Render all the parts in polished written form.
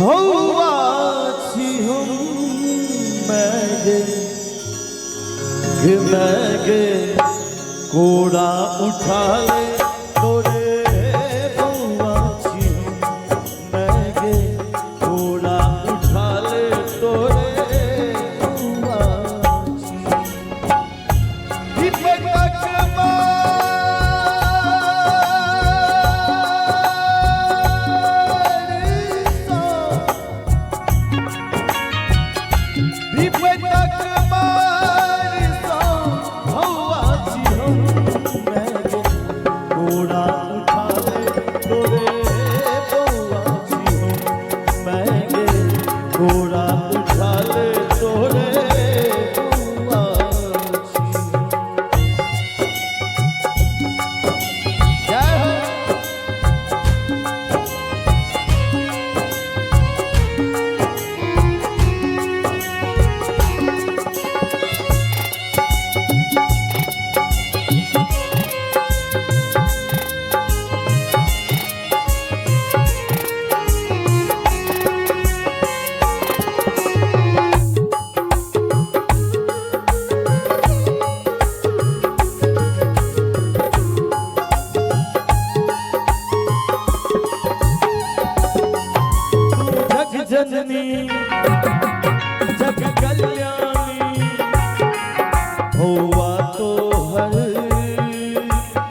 हौवाची हम मैगे कोड़ा उठा ले तोरे हौवाची हम मैगे कोड़ा उठा ले तोरे हौवाची जननी जग कल्याणी हुआ तो हर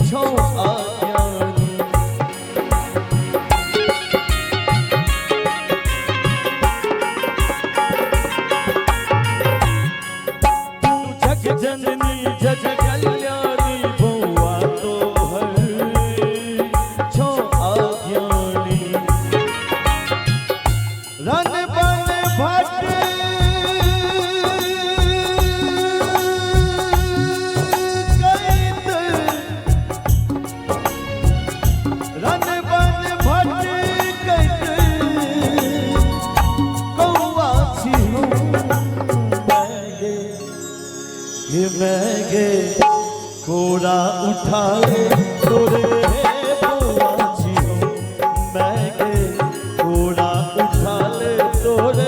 छो आज्ञानी जग जननी जग कल्याणी हुआ तो हर छो आज्ञानी रन बन भट रन बन भट कौवाची हूँ मैगे कोड़ा उठा ले तोरे हौवाची हूँ मैगे कोड़ा उठा ले तोरे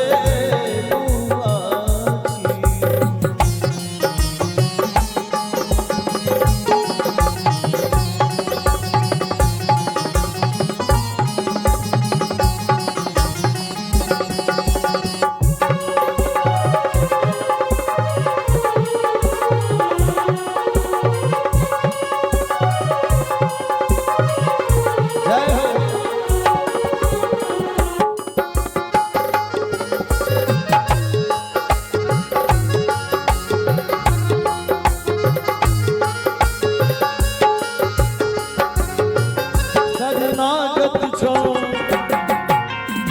शरणागत छो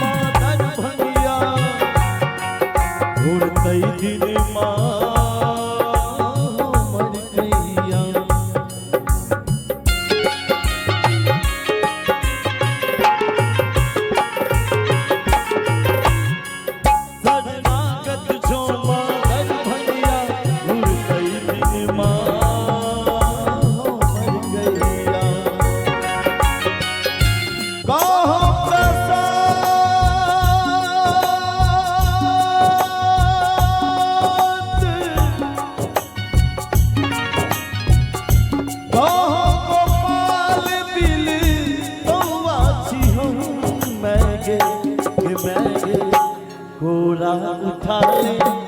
मादर भंगिया उड़तई दिन मर गैया शरणागत छो मादर भंगिया उड़तई दिन मर गैया कोड़ा उठा ले